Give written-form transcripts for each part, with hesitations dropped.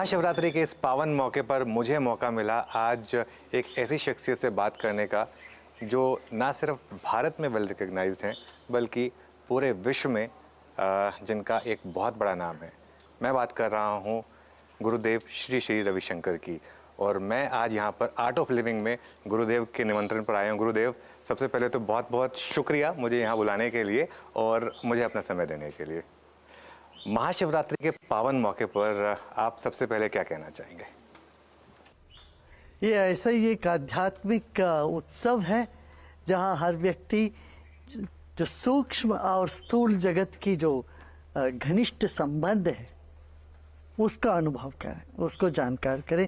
महाशिवरात्रि के इस पावन मौके पर मुझे मौका मिला आज एक ऐसी शख्सियत से बात करने का जो ना सिर्फ भारत में वेल रिकग्नाइज्ड हैं बल्कि पूरे विश्व में जिनका एक बहुत बड़ा नाम है। मैं बात कर रहा हूँ गुरुदेव श्री श्री रविशंकर की, और मैं आज यहाँ पर आर्ट ऑफ लिविंग में गुरुदेव के निमंत्रण पर आया हूँ। गुरुदेव, सबसे पहले तो बहुत बहुत शुक्रिया मुझे यहाँ बुलाने के लिए और मुझे अपना समय देने के लिए। महाशिवरात्रि के पावन मौके पर आप सबसे पहले क्या कहना चाहेंगे? ये ऐसा ही एक आध्यात्मिक उत्सव है जहाँ हर व्यक्ति जो सूक्ष्म और स्थूल जगत की जो घनिष्ठ संबंध है उसका अनुभव करें, उसको जानकार करें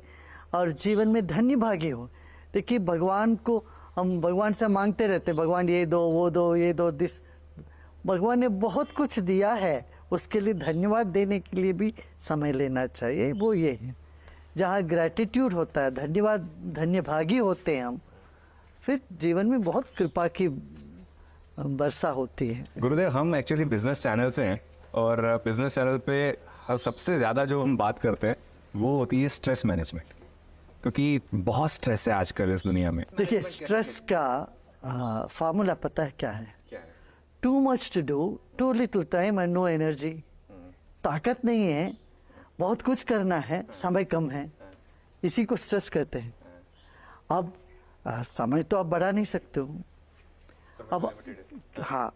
और जीवन में धन्य भागी हो। देखिए, भगवान को हम भगवान से मांगते रहते, भगवान ये दो, वो दो, ये दो, दिस। भगवान ने बहुत कुछ दिया है, उसके लिए धन्यवाद देने के लिए भी समय लेना चाहिए। वो ये है जहाँ ग्रैटिट्यूड होता है, धन्यवाद, धन्य भागी होते हैं हम, फिर जीवन में बहुत कृपा की वर्षा होती है। गुरुदेव, हम एक्चुअली बिजनेस चैनल से हैं और बिजनेस चैनल पे सबसे ज़्यादा जो हम बात करते हैं वो होती है स्ट्रेस मैनेजमेंट, क्योंकि बहुत स्ट्रेस है आजकल इस दुनिया में। देखिए, स्ट्रेस का फार्मूला पता है क्या है? Too much to do, too little time and no energy. ताकत नहीं है, बहुत कुछ करना है, समय कम है, इसी को स्ट्रेस कहते हैं। अब समय तो आप बढ़ा नहीं सकते हो। अब हाँ,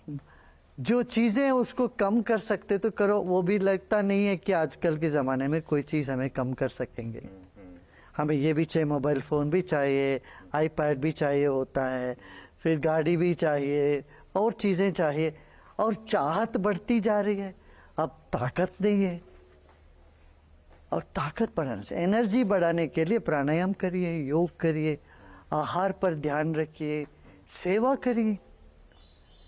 जो चीज़ें हैं उसको कम कर सकते तो करो। वो भी लगता नहीं है कि आजकल के ज़माने में कोई चीज़ हमें कम कर सकेंगे। हमें ये भी चाहिए, मोबाइल फ़ोन भी चाहिए, आईपैड भी चाहिए होता है, फिर गाड़ी भी चाहिए और चीज़ें चाहिए, और चाहत बढ़ती जा रही है। अब ताकत नहीं है, और ताकत बढ़ाना चाहिए। एनर्जी बढ़ाने के लिए प्राणायाम करिए, योग करिए, आहार पर ध्यान रखिए, सेवा करिए।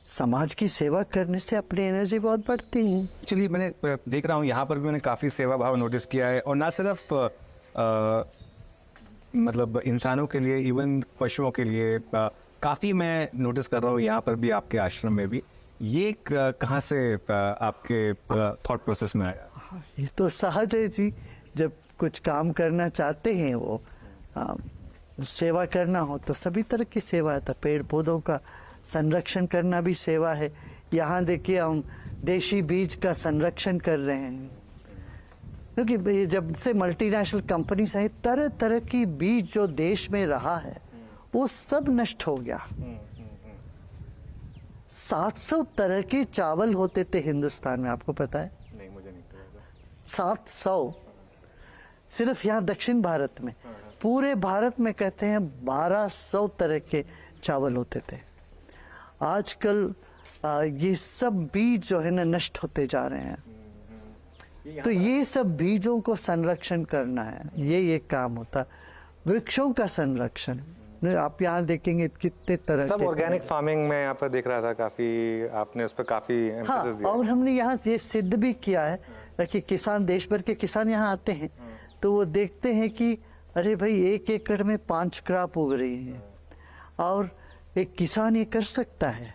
समाज की सेवा करने से अपनी एनर्जी बहुत बढ़ती है। एक्चुअली मैंने देख रहा हूँ यहाँ पर भी मैंने काफ़ी सेवा भाव नोटिस किया है, और ना सिर्फ मतलब इंसानों के लिए, इवन पशुओं के लिए काफ़ी मैं नोटिस कर रहा हूँ यहाँ पर भी, आपके आश्रम में भी। ये कहाँ से आपके थॉट प्रोसेस में आया? ये तो सहज है जी, जब कुछ काम करना चाहते हैं, वो सेवा करना हो तो सभी तरह की सेवा है। तो पेड़ पौधों का संरक्षण करना भी सेवा है। यहाँ देखिए, हम देशी बीज का संरक्षण कर रहे हैं, क्योंकि जब से मल्टीनेशनल कंपनीज आई, तरह तरह की बीज जो देश में रहा है वो सब नष्ट हो गया। 700 तरह के चावल होते थे हिंदुस्तान में, आपको पता है? नहीं, मुझे नहीं पता। 700 सिर्फ यहाँ दक्षिण भारत में। पूरे भारत में कहते हैं 1200 तरह के चावल होते थे। आजकल ये सब बीज जो है ना नष्ट होते जा रहे हैं। तो ये सब बीजों को संरक्षण करना है, ये काम होता। वृक्षों का संरक्षण, आप यहाँ देखेंगे कितने तरह सब के ऑर्गेनिक फार्मिंग में यहाँ पर देख रहा था, काफी आपने उस पर काफी एम्फेसिस दिया। और हमने यहाँ ये सिद्ध भी किया है कि किसान, देश भर के किसान यहाँ आते हैं तो वो देखते हैं कि अरे भाई, 1 एकड़ में 5 क्रॉप उग रही है, और एक किसान ये कर सकता है,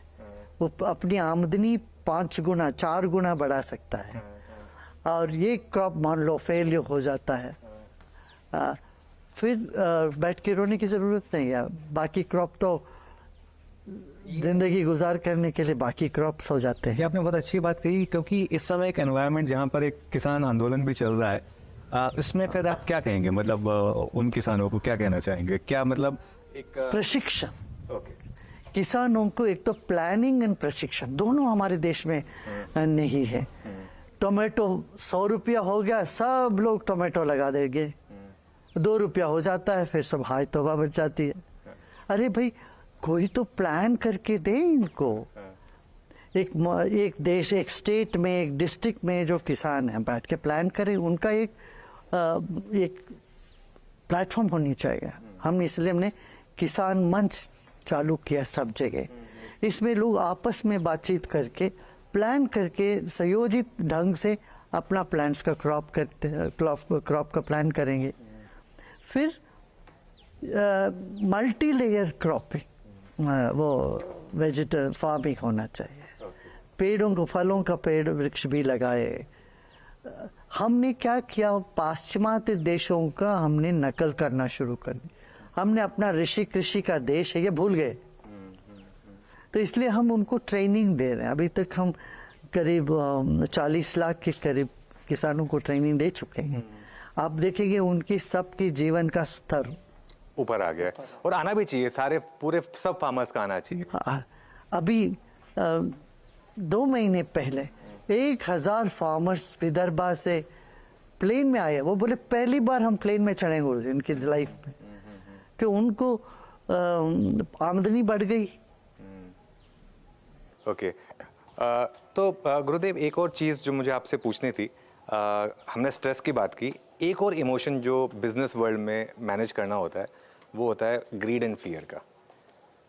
वो अपनी आमदनी 5 गुना 4 गुना बढ़ा सकता है। और ये क्रॉप मान लो फेल हो जाता है, फिर बैठ के रोने की ज़रूरत नहीं है। बाकी क्रॉप तो ज़िंदगी गुजार करने के लिए बाकी क्रॉप्स हो जाते हैं। ये आपने बहुत अच्छी बात कही, क्योंकि इस समय एक एनवायरनमेंट जहाँ पर एक किसान आंदोलन भी चल रहा है, इसमें फिर आप क्या कहेंगे? मतलब उन किसानों को क्या कहना चाहेंगे? क्या मतलब एक प्रशिक्षण। किसानों को एक तो प्लानिंग एंड प्रशिक्षण दोनों हमारे देश में नहीं है। टोमेटो 100 रुपया हो गया, सब लोग टोमेटो लगा देंगे। 2 रुपया हो जाता है, फिर सब हाय तौबा बच जाती है। अरे भाई, कोई तो प्लान करके दे इनको। एक देश, एक स्टेट में, एक डिस्ट्रिक्ट में जो किसान हैं बैठ के प्लान करें, उनका एक प्लेटफॉर्म होनी चाहिए। हमने किसान मंच चालू किया सब जगह। इसमें लोग आपस में बातचीत करके, प्लान करके, संयोजित ढंग से अपना प्लान्स का क्रॉप का प्लान करेंगे। फिर मल्टी लेयर क्रॉपिंग, वो वेजिटेबल फार्मिंग होना चाहिए। पेड़ों को, फलों का पेड़ वृक्ष भी लगाए, हमने क्या किया, पाश्चिमात्य देशों का हमने नकल करना शुरू कर दी। हमने अपना ऋषि कृषि का देश है ये भूल गए, तो इसलिए हम उनको ट्रेनिंग दे रहे हैं। अभी तक हम करीब 40 लाख के करीब किसानों को ट्रेनिंग दे चुके हैं। आप देखेंगे उनकी सबकी जीवन का स्तर ऊपर आ गया है और आना भी चाहिए, सारे पूरे सब फार्मर्स का आना चाहिए। अभी 2 महीने पहले 1000 फार्मर्स विदर्भा से प्लेन में आए। वो बोले पहली बार हम प्लेन में चढ़े गुरुजी इनकी लाइफ में, कि उनको आमदनी बढ़ गई। ओके तो गुरुदेव एक और चीज़ जो मुझे आपसे पूछनी थी, हमने स्ट्रेस की बात की, एक और इमोशन जो बिजनेस वर्ल्ड में मैनेज करना होता है वो होता है ग्रीड एंड फियर का।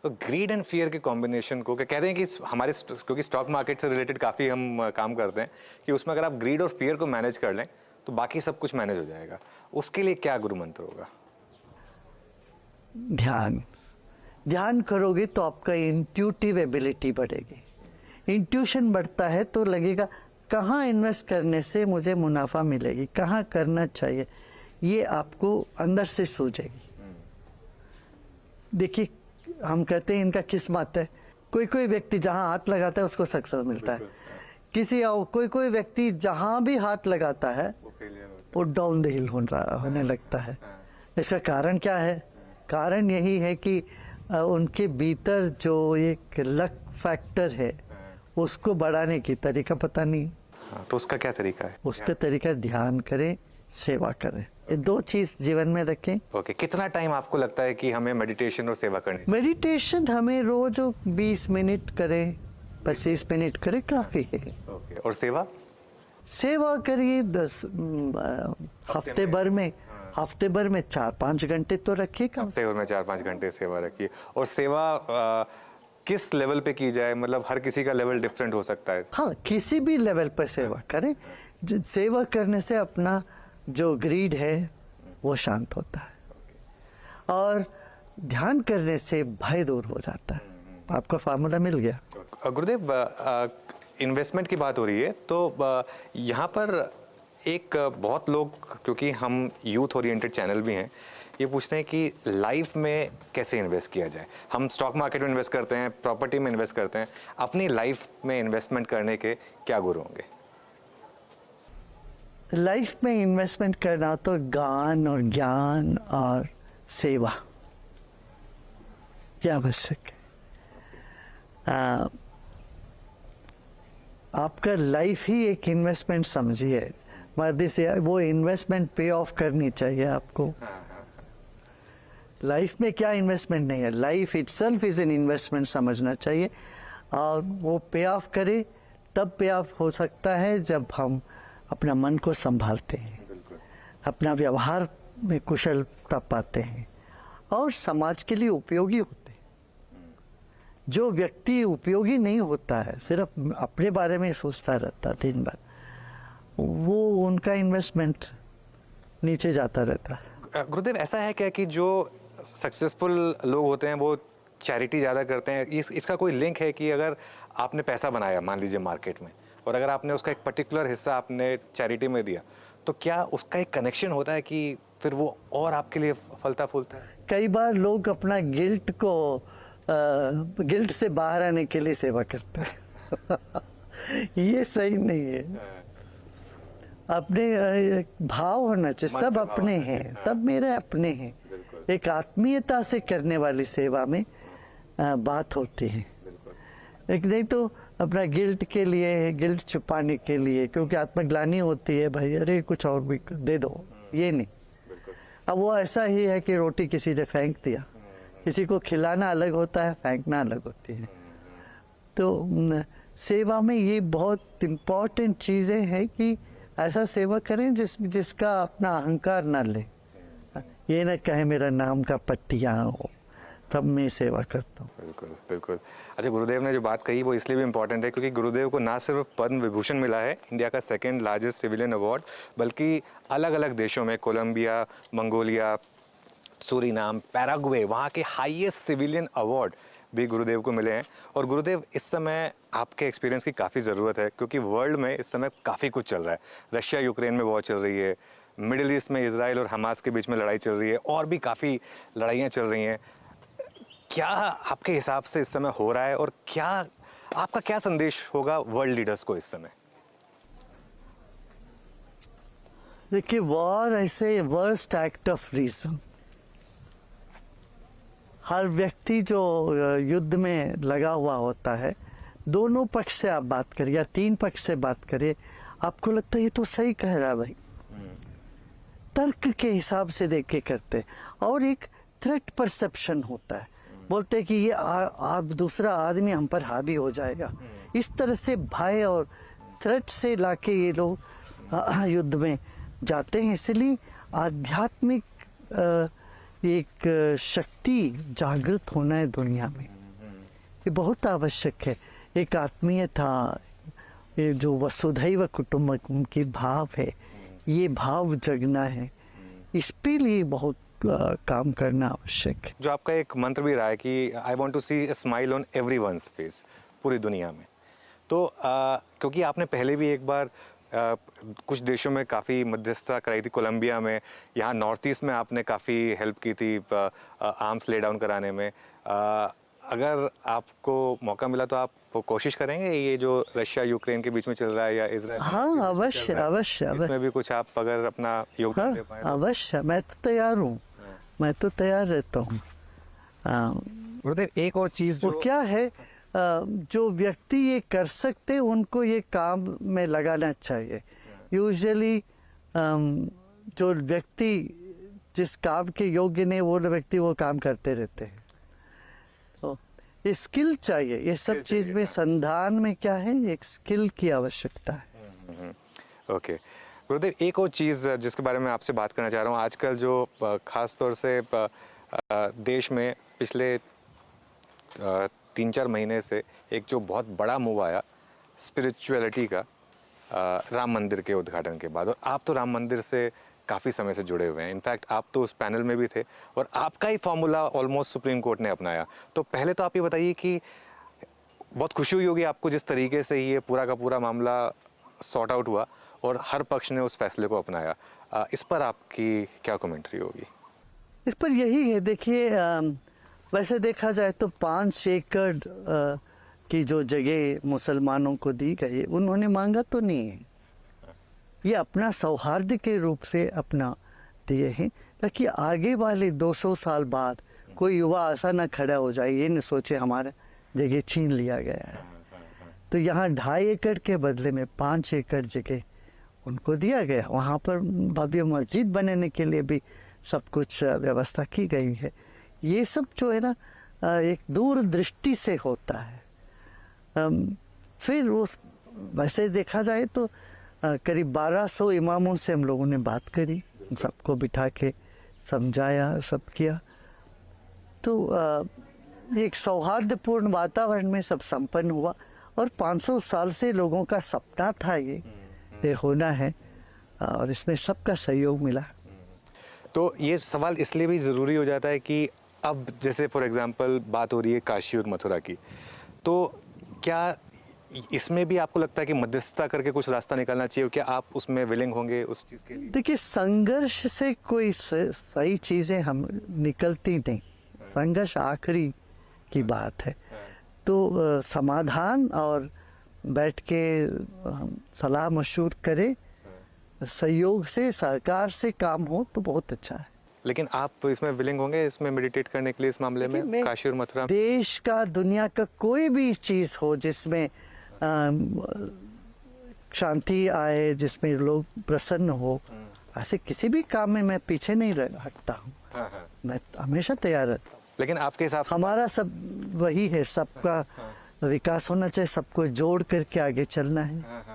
तो ग्रीड एंड फियर के कॉम्बिनेशन को क्या कहते हैं कि हमारे क्योंकि स्टॉक मार्केट से रिलेटेड काफ़ी हम काम करते हैं कि उसमें अगर आप ग्रीड और फियर को मैनेज कर लें तो बाकी सब कुछ मैनेज हो जाएगा। उसके लिए क्या गुरु मंत्र होगा? ध्यान करोगे तो आपका इंट्यूटिव एबिलिटी बढ़ेगी। इंट्यूशन बढ़ता है तो लगेगा कहाँ इन्वेस्ट करने से मुझे मुनाफा मिलेगी, कहाँ करना चाहिए, ये आपको अंदर से सूझेगी। देखिए हम कहते हैं इनका किस्मत है, कोई व्यक्ति जहाँ हाथ लगाता है उसको सक्सेस मिलता है, किसी और कोई व्यक्ति जहाँ भी हाथ लगाता है वो डाउन द हिल होने लगता है। इसका कारण क्या है? कारण यही है कि उनके भीतर जो एक लक फैक्टर है उसको बढ़ाने की तरीका पता नहीं। तो उसका क्या तरीका है? उसका तरीका ध्यान करें, सेवा करें, ये 2 चीज जीवन में रखें। ओके कितना टाइम आपको लगता है कि हमें मेडिटेशन और सेवा करनी? मेडिटेशन हमें रोज 20 मिनट करें, 25 मिनट करें, काफी है। ओके और सेवा? सेवा करिए 10 हफ्ते भर में 4-5 घंटे तो रखिए कम से हफ्ते भर में 4-5 घंटे सेवा रखिए। और सेवा किस लेवल पे की जाए? मतलब हर किसी का लेवल डिफरेंट हो सकता है। हाँ, किसी भी लेवल पर सेवा करें। सेवा करने से अपना जो ग्रीड है वो शांत होता है और ध्यान करने से भय दूर हो जाता है। आपका फार्मूला मिल गया। गुरुदेव इन्वेस्टमेंट की बात हो रही है तो यहाँ पर एक बहुत लोग, क्योंकि हम यूथ ओरिएंटेड चैनल भी हैं, ये पूछते हैं कि लाइफ में कैसे इन्वेस्ट किया जाए। हम स्टॉक मार्केट में इन्वेस्ट करते हैं, प्रॉपर्टी में इन्वेस्ट करते हैं, अपनी लाइफ में इन्वेस्टमेंट करने के क्या गुरु होंगे? लाइफ में इन्वेस्टमेंट करना तो ज्ञान और ज्ञान और सेवा क्या आवश्यक है। आपका लाइफ ही एक इन्वेस्टमेंट समझिए, मर्दी से वो इन्वेस्टमेंट पे ऑफ करनी चाहिए आपको। लाइफ में क्या इन्वेस्टमेंट नहीं है, life itself is an investment समझना चाहिए और वो पे ऑफ करे तब पे ऑफ हो सकता है जब हम अपना मन को संभालते हैं, अपना व्यवहार में कुशलता पाते हैं और समाज के लिए उपयोगी होते हैं। जो व्यक्ति उपयोगी नहीं होता है, सिर्फ अपने बारे में सोचता रहता दिन भर, वो उनका इन्वेस्टमेंट नीचे जाता रहता है। गुरुदेव ऐसा है क्या कि जो सक्सेसफुल लोग होते हैं वो चैरिटी ज़्यादा करते हैं? इसका कोई लिंक है कि अगर आपने पैसा बनाया मान लीजिए मार्केट में और अगर आपने उसका एक पर्टिकुलर हिस्सा आपने चैरिटी में दिया तो क्या उसका एक कनेक्शन होता है कि फिर वो और आपके लिए फलता फूलता है? कई बार लोग अपना गिल्ट से बाहर आने के लिए सेवा करते हैं। ये सही नहीं है। अपने भाव होना चाहिए, सब अपने हैं, सब मेरे अपने हैं। एक आत्मीयता से करने वाली सेवा में बात होती है। एक नहीं तो अपना गिल्ट के लिए, गिल्ट छुपाने के लिए, क्योंकि आत्मग्लानि होती है, भाई अरे कुछ और भी दे दो, ये नहीं। अब वो ऐसा ही है कि रोटी किसी ने फेंक दिया, किसी को खिलाना अलग होता है, फेंकना अलग होती है। तो सेवा में ये बहुत इम्पोर्टेंट चीज़ें हैं कि ऐसा सेवा करें जिसका अपना अहंकार ना ले, ये ना कहे मेरा नाम का पट्टियाँ हो, तब मैं सेवा करता हूँ। बिल्कुल बिल्कुल। अच्छा, गुरुदेव ने जो बात कही वो इसलिए भी इम्पोर्टेंट है क्योंकि गुरुदेव को ना सिर्फ पद्म विभूषण मिला है, इंडिया का 2nd लार्जेस्ट सिविलियन अवार्ड, बल्कि अलग अलग देशों में कोलंबिया, मंगोलिया, सूरीनाम, पैराग्वे, वहाँ के हाईएस्ट सिविलियन अवार्ड भी गुरुदेव को मिले हैं। और गुरुदेव, इस समय आपके एक्सपीरियंस की काफ़ी ज़रूरत है, क्योंकि वर्ल्ड में इस समय काफ़ी कुछ चल रहा है। रशिया यूक्रेन में वॉर चल रही है, मिडिल ईस्ट में इजराइल और हमास के बीच में लड़ाई चल रही है, और भी काफ़ी लड़ाइयाँ चल रही हैं। क्या आपके हिसाब से इस समय हो रहा है, और क्या आपका क्या संदेश होगा वर्ल्ड लीडर्स को इस समय? देखिए, वॉर ऐसे वर्स्ट एक्ट ऑफ रीजन। हर व्यक्ति जो युद्ध में लगा हुआ होता है, दोनों पक्ष से आप बात करिए या तीन पक्ष से बात करिए, आपको लगता है ये तो सही कह रहा है भाई, तर्क के हिसाब से देख के करते। और एक थ्रेट परसेप्शन होता है, बोलते हैं कि ये आप दूसरा आदमी हम पर हावी हो जाएगा। इस तरह से भय और थ्रेट से लाके ये लोग युद्ध में जाते हैं। इसलिए आध्यात्मिक एक शक्ति जागृत होना है दुनिया में, ये बहुत आवश्यक है। एक आत्मीयता, ये जो वसुधैव कुटुंबकम की भाव है, ये भाव जगना है, इस पे लिए बहुत काम करना आवश्यक है। जो आपका एक मंत्र भी रहा है कि I want to see a smile on everyone's face, पूरी दुनिया में। तो क्योंकि आपने पहले भी एक बार कुछ देशों में काफ़ी मध्यस्थता कराई थी, कोलंबिया में, यहाँ नॉर्थ ईस्ट में आपने काफ़ी हेल्प की थी आर्म्स ले डाउन कराने में। अगर आपको मौका मिला तो आप कोशिश करेंगे ये जो रशिया यूक्रेन के बीच में चल रहा है या इजराइल? हाँ, अवश्य अवश्य इसमें अवश्य। भी कुछ आप अगर अपना योगदान दे पाए तो? अवश्य, मैं तो तैयार हूँ, मैं तो तैयार रहता हूँ। गुरुदेव, एक और चीज़ वो जो क्या है, जो व्यक्ति ये कर सकते उनको ये काम में लगाना चाहिए। यूजुअली जो व्यक्ति जिस काम के योग्य नहीं, वो व्यक्ति वो काम करते रहते हैं। तो ये स्किल चाहिए, ये सब चीज़ में संधान में क्या है, एक स्किल की आवश्यकता है। ओके गुरुदेव, एक और चीज़ जिसके बारे में आपसे बात करना चाह रहा हूँ, आजकल जो ख़ास तौर से देश में पिछले 3-4 महीने से एक जो बहुत बड़ा मूव आया स्पिरिचुअलिटी का, राम मंदिर के उद्घाटन के बाद। और आप तो राम मंदिर से काफ़ी समय से जुड़े हुए हैं, इनफैक्ट आप तो उस पैनल में भी थे, और आपका ही फॉर्मूला ऑलमोस्ट सुप्रीम कोर्ट ने अपनाया। तो पहले तो आप ये बताइए कि बहुत खुशी हुई होगी आपको जिस तरीके से ये पूरा का पूरा मामला सॉर्ट आउट हुआ और हर पक्ष ने उस फैसले को अपनाया। इस पर आपकी क्या कमेंट्री होगी? इस पर यही है, देखिए, वैसे देखा जाए तो 5 एकड़ की जो जगह मुसलमानों को दी गई, उन्होंने मांगा तो नहीं है, ये अपना सौहार्द के रूप से अपना दिए हैं, ताकि आगे वाले 200 साल बाद कोई युवा ऐसा ना खड़ा हो जाए, ये न सोचे हमारा जगह छीन लिया गया है। तो यहाँ 2.5 एकड़ के बदले में 5 एकड़ जगह उनको दिया गया। वहाँ पर भव्य मस्जिद बनाने के लिए भी सब कुछ व्यवस्था की गई है। ये सब जो है ना, एक दूरदृष्टि से होता है। फिर उस वैसे देखा जाए तो करीब 1200 इमामों से हम लोगों ने बात करी, सबको बिठा के समझाया, सब किया। तो एक सौहार्दपूर्ण वातावरण में सब संपन्न हुआ, और 500 साल से लोगों का सपना था ये होना है, और इसमें सबका सहयोग मिला। तो ये सवाल इसलिए भी ज़रूरी हो जाता है कि अब जैसे फॉर एग्जांपल बात हो रही है काशी और मथुरा की, तो क्या इसमें भी आपको लगता है कि मध्यस्थता करके कुछ रास्ता निकालना चाहिए? क्या आप उसमें विलिंग होंगे उस चीज़ के लिए? देखिए, संघर्ष से कोई सही चीज़ें हम निकलती नहीं, संघर्ष आखिरी की बात है। तो समाधान और बैठ के सलाह मशवरा करें, सहयोग से, सहकार से काम हो तो बहुत अच्छा है। लेकिन आप इसमें विलिंग होंगे, इसमें मेडिटेट करने के लिए इस मामले में काशी और मथुरा? देश का, दुनिया का कोई भी चीज़ हो जिसमें शांति आए, जिसमें लोग प्रसन्न हो, ऐसे किसी भी काम में मैं पीछे नहीं हटता हूँ। मैं हमेशा तैयार रहता हूँ। लेकिन आपके हिसाब से हमारा सब वही है, सबका विकास होना चाहिए, सबको जोड़ करके आगे चलना है।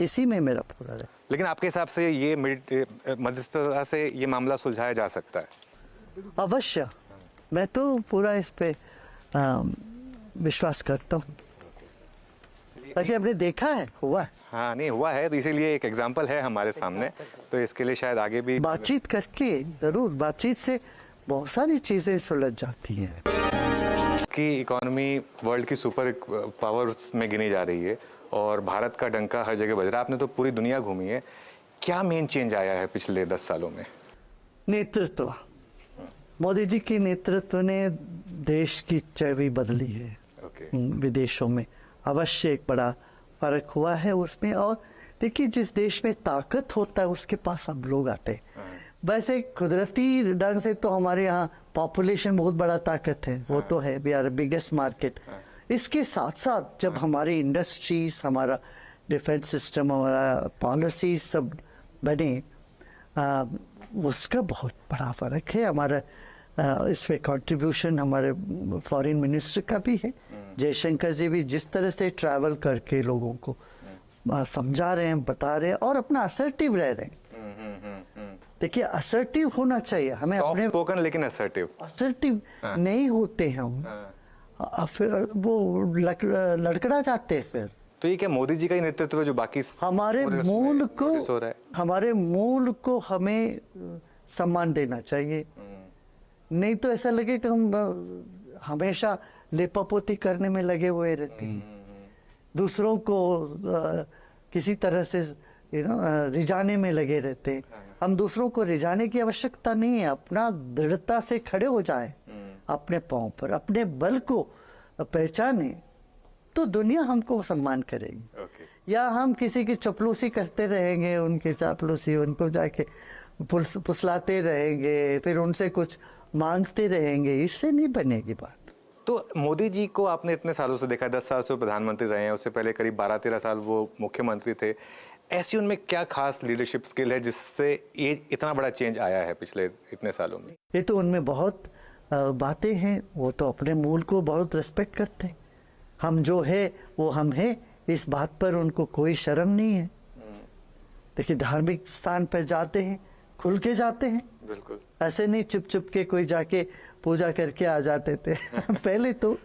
इसी में मेरा पूरा है। लेकिन आपके हिसाब से ये मध्यस्थता से ये मामला सुलझाया जा सकता है? अवश्य, मैं तो पूरा इस पे विश्वास करता हूँ, ताकि हमने देखा है, हुआ है। हाँ, नहीं हुआ है, तो इसीलिए एक एग्जाम्पल है हमारे सामने, तो इसके लिए शायद आगे भी बातचीत करके, जरूर बातचीत से बहुत सारी चीज़ें सुलझ जाती हैं। की इकोनॉमी वर्ल्ड की सुपर पावर्स में गिनी जा रही है और भारत का डंका हर जगह बज रहा है। आपने तो पूरी दुनिया घूमी है, क्या मेन चेंज आया है पिछले 10 सालों में? नेतृत्व। मोदी जी के नेतृत्व ने देश की छवि बदली है। विदेशों में अवश्य एक बड़ा फर्क हुआ है उसमें। और देखिए, जिस देश में ताकत होता है उसके पास सब लोग आते हैं। वैसे कुदरती ढंग से तो हमारे यहाँ पॉपुलेशन बहुत बड़ा ताकत है, वो तो है, वी आर बिगेस्ट मार्केट। इसके साथ साथ जब हमारी इंडस्ट्रीज, हमारा डिफेंस सिस्टम, हमारा पॉलिसी सब बने, उसका बहुत बड़ा फर्क है। हमारा इसमें कंट्रीब्यूशन हमारे फॉरेन मिनिस्टर का भी है। जयशंकर जी भी जिस तरह से ट्रैवल करके लोगों को समझा रहे हैं, बता रहे हैं और अपना असर्टिव रह रहे हैं। देखिए, असर्टिव होना चाहिए हमें, अपने स्पोकन लेकिन असर्टिव नहीं होते हम, फिर वो लड़खड़ा जाते हैं। फिर तो ये क्या मोदी जी का ही नेतृत्व है जो बाकी हमारे मूल को हमें सम्मान देना चाहिए। नहीं तो ऐसा लगे कि हम हमेशा लेपापोती करने में लगे हुए रहते हैं, दूसरों को किसी तरह से रिझाने में लगे रहते हैं। हम दूसरों को रिझाने की आवश्यकता नहीं है, अपना दृढ़ता से खड़े हो जाए अपने पांव पर, अपने बल को पहचाने तो दुनिया हमको सम्मान करेगी। या हम किसी की चपलूसी करते रहेंगे, उनकी चापलूसी, उनको जाके फुसलाते रहेंगे, फिर उनसे कुछ मांगते रहेंगे, इससे नहीं बनेगी बात। तो मोदी जी को आपने इतने सालों से देखा, 10 साल से प्रधानमंत्री रहे हैं, उससे पहले करीब 12-13 साल वो मुख्यमंत्री थे। ऐसी उनमें क्या खास लीडरशिप स्किल है जिससे ये इतना बड़ा चेंज आया है पिछले इतने सालों में? ये तो उनमें बहुत बातें हैं। वो तो अपने मूल को बहुत रिस्पेक्ट करते हैं। हम जो है वो हम है, इस बात पर उनको कोई शर्म नहीं है। देखिए, धार्मिक स्थान पर जाते हैं, खुल के जाते हैं, बिल्कुल ऐसे नहीं चुप चुप के कोई जाके पूजा करके आ जाते थे। पहले तो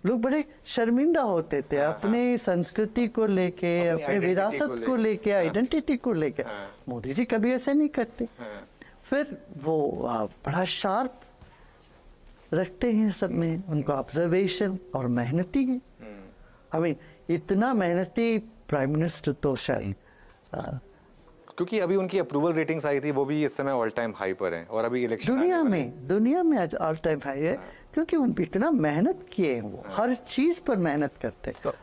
लोग बड़े शर्मिंदा होते थे अपनी संस्कृति को लेके, अपने विरासत को लेके, आइडेंटिटी को लेके। मोदी जी कभी ऐसे नहीं करते। फिर वो बड़ा शार्प रखते हैं सब में, उनको ऑब्जर्वेशन और मेहनती है। इतना मेहनती प्राइम मिनिस्टर तो शायद, क्योंकि अभी उनकी अप्रूवल रेटिंग्स आई थी, वो भी इस समय ऑल टाइम हाई पर हैं और अभी इलेक्शन दुनिया में आज ऑल टाइम हाई है। क्योंकि उन इतना मेहनत किए हैं, वो हर चीज पर मेहनत करते हैं।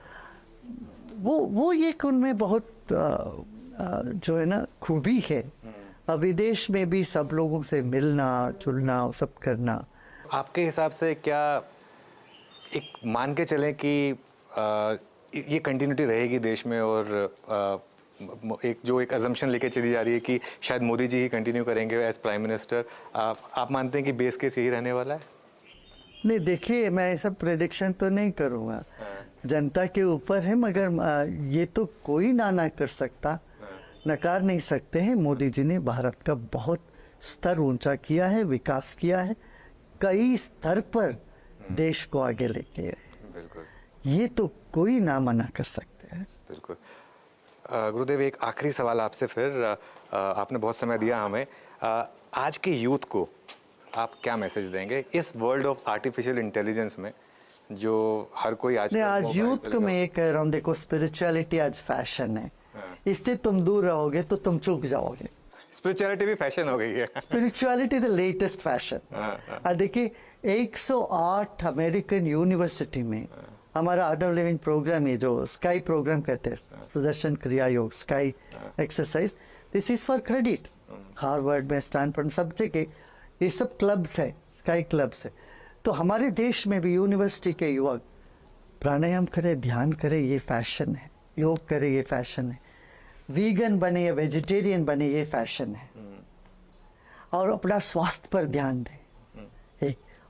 वो ये उनमें बहुत जो है ना खूबी है। अब विदेश में भी सब लोगों से मिलना जुलना सब करना। आपके हिसाब से क्या एक मान के चलें कि ये कंटिन्यूटी रहेगी देश में, और एक अजम्पशन लेके चली जा रही है कि शायद मोदी जी ही कंटिन्यू करेंगे एज प्राइम मिनिस्टर, आप मानते हैं कि बेस केस यही रहने वाला है? नहीं, देखिए, मैं ऐसा प्रेडिक्शन तो नहीं करूँगा, जनता के ऊपर है। मगर ये तो कोई ना कर सकता, नकार नहीं सकते हैं। मोदी जी ने भारत का बहुत स्तर ऊंचा किया है, विकास किया है, कई स्तर पर देश को आगे लेके गए। बिल्कुल, ये तो कोई ना मना कर सकते हैं। बिल्कुल। गुरुदेव, एक आखिरी सवाल आपसे फिर, आपने बहुत समय दिया हमें। आज के यूथ को आप क्या मैसेज देंगे इस वर्ल्ड ऑफ आर्टिफिशियल इंटेलिजेंस में, जो हर कोई आज यूथ को मैं ये कह रहा हूँ, देखो, स्पिरिचुअलिटी आज फैशन है। इससे तुम दूर रहोगे तो तुम चूक जाओगे। स्पिरिचुअलिटी भी फैशन हो गई है। Spirituality the latest fashion. देखिए, 108 अमेरिकन यूनिवर्सिटी में हमारा आर्ट ऑफ लिविंग प्रोग्राम, ये जो स्काई प्रोग्राम कहते हैं, सुदर्शन क्रिया योग, sky exercise, this is for credit. Harvard में, स्टैनफोर्ड, सब जगह ये सब क्लब्स है, स्काई क्लब्स है। तो हमारे देश में भी यूनिवर्सिटी के युवक प्राणायाम करें, ध्यान करें, ये फैशन है। योग करें, ये फैशन है। वीगन बने या वेजिटेरियन बने, ये फैशन है। और अपना स्वास्थ्य पर ध्यान दें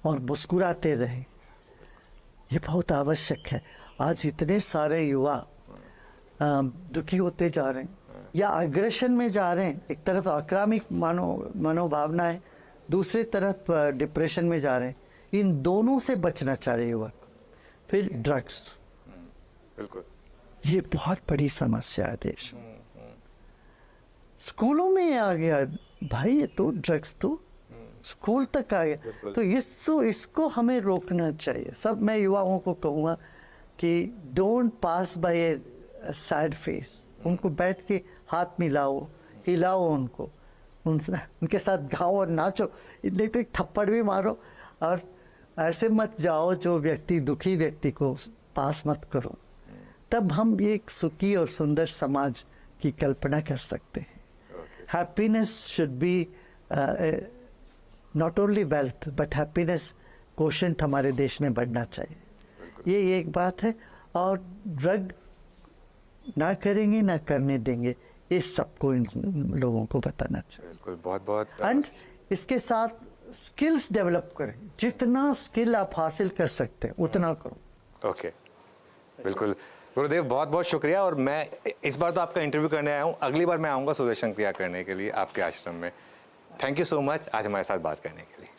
और मुस्कुराते रहें, ये बहुत आवश्यक है। आज इतने सारे युवा दुखी होते जा रहे हैं या अग्रेशन में जा रहे हैं। एक तरफ आक्रामक मनोभावना है, दूसरी तरफ डिप्रेशन में जा रहे हैं। इन दोनों से बचना चाह रहे युवक। फिर ड्रग्स, बिल्कुल, ये बहुत बड़ी समस्या है देश में। स्कूलों में आ गया भाई, ये तो ड्रग्स तो स्कूल तक आ गया। तो इसको हमें रोकना चाहिए। सब मैं युवाओं को कहूँगा कि don't pass by a sad face. उनको बैठ के हाथ मिलाओ, हिलाओ उनको, उनके साथ गाओ और नाचो, नहीं तो एक थप्पड़ भी मारो। और ऐसे मत जाओ जो व्यक्ति, दुखी व्यक्ति को पास मत करो। तब हम एक सुखी और सुंदर समाज की कल्पना कर सकते हैं। Happiness should be not only wealth but happiness quotient हमारे देश में बढ़ना चाहिए। ये एक बात है। और ड्रग ना करेंगे ना करने देंगे, ये सबको इन लोगों को बताना चाहिए। बिल्कुल, बहुत बहुत। एंड इसके साथ स्किल्स डेवलप करें। जितना स्किल आप हासिल कर सकते हैं उतना करो। ओके, बिल्कुल गुरुदेव, बहुत बहुत शुक्रिया। और मैं इस बार तो आपका इंटरव्यू करने आया हूँ, अगली बार मैं आऊँगा सुदर्शन क्रिया करने के लिए आपके आश्रम में। थैंक यू सो मच आज हमारे साथ बात करने के लिए।